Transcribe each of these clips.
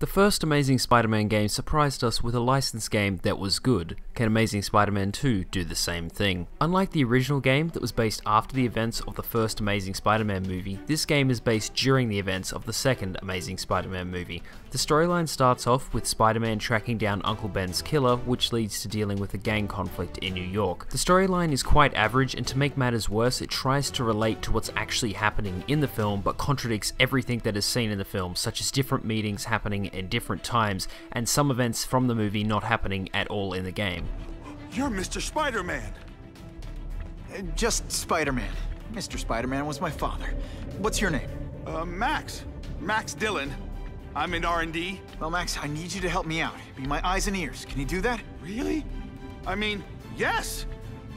The first Amazing Spider-Man game surprised us with a licensed game that was good. Can Amazing Spider-Man 2 do the same thing? Unlike the original game that was based after the events of the first Amazing Spider-Man movie, this game is based during the events of the second Amazing Spider-Man movie. The storyline starts off with Spider-Man tracking down Uncle Ben's killer, which leads to dealing with a gang conflict in New York. The storyline is quite average, and to make matters worse, it tries to relate to what's actually happening in the film, but contradicts everything that is seen in the film, such as different meetings happening in different times, and some events from the movie not happening at all in the game. You're Mr. Spider-Man! Just Spider-Man. Mr. Spider-Man was my father. What's your name? Max. Max Dillon. I'm in R&D. Well, Max, I need you to help me out. Be my eyes and ears. Can you do that? Really? I mean, yes!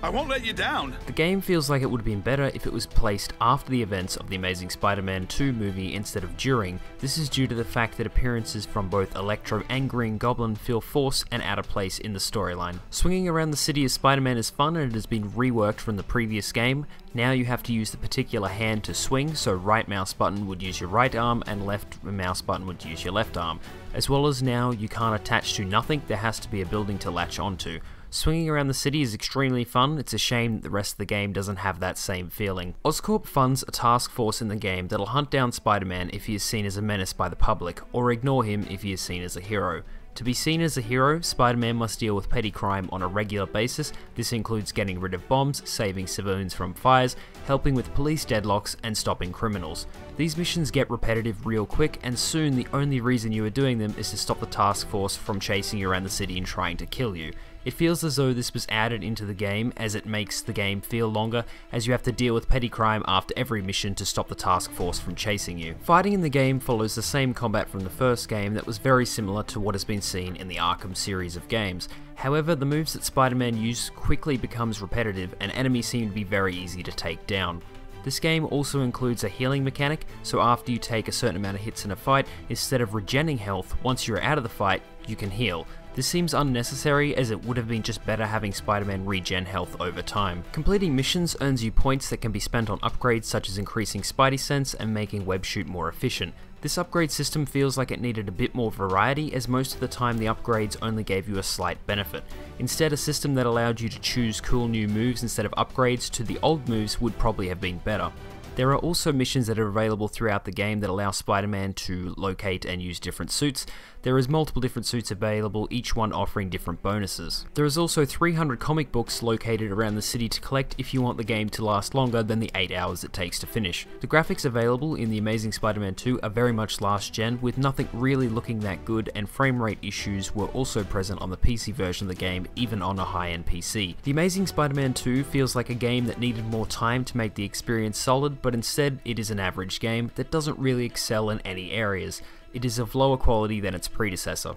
I won't let you down. The game feels like it would have been better if it was placed after the events of the Amazing Spider-Man 2 movie instead of during. This is due to the fact that appearances from both Electro and Green Goblin feel forced and out of place in the storyline. Swinging around the city as Spider-Man is fun, and it has been reworked from the previous game. Now you have to use the particular hand to swing, so right mouse button would use your right arm and left mouse button would use your left arm. As well as now you can't attach to nothing, there has to be a building to latch onto. Swinging around the city is extremely fun. It's a shame that the rest of the game doesn't have that same feeling. Oscorp funds a task force in the game that'll hunt down Spider-Man if he is seen as a menace by the public, or ignore him if he is seen as a hero. To be seen as a hero, Spider-Man must deal with petty crime on a regular basis. This includes getting rid of bombs, saving civilians from fires, helping with police deadlocks, and stopping criminals. These missions get repetitive real quick, and soon the only reason you are doing them is to stop the task force from chasing you around the city and trying to kill you. It feels as though this was added into the game, as it makes the game feel longer, as you have to deal with petty crime after every mission to stop the task force from chasing you. Fighting in the game follows the same combat from the first game that was very similar to what has been seen in the Arkham series of games. However, the moves that Spider-Man uses quickly becomes repetitive, and enemies seem to be very easy to take down. This game also includes a healing mechanic, so after you take a certain amount of hits in a fight, instead of regenning health, once you're out of the fight, you can heal. This seems unnecessary, as it would have been just better having Spider-Man regen health over time. Completing missions earns you points that can be spent on upgrades such as increasing Spidey sense and making web shoot more efficient. This upgrade system feels like it needed a bit more variety, as most of the time the upgrades only gave you a slight benefit. Instead, a system that allowed you to choose cool new moves instead of upgrades to the old moves would probably have been better. There are also missions that are available throughout the game that allow Spider-Man to locate and use different suits. There is multiple different suits available, each one offering different bonuses. There is also 300 comic books located around the city to collect if you want the game to last longer than the 8 hours it takes to finish. The graphics available in the Amazing Spider-Man 2 are very much last gen, with nothing really looking that good, and frame rate issues were also present on the PC version of the game, even on a high-end PC. The Amazing Spider-Man 2 feels like a game that needed more time to make the experience solid, but instead it is an average game that doesn't really excel in any areas. It is of lower quality than its predecessor.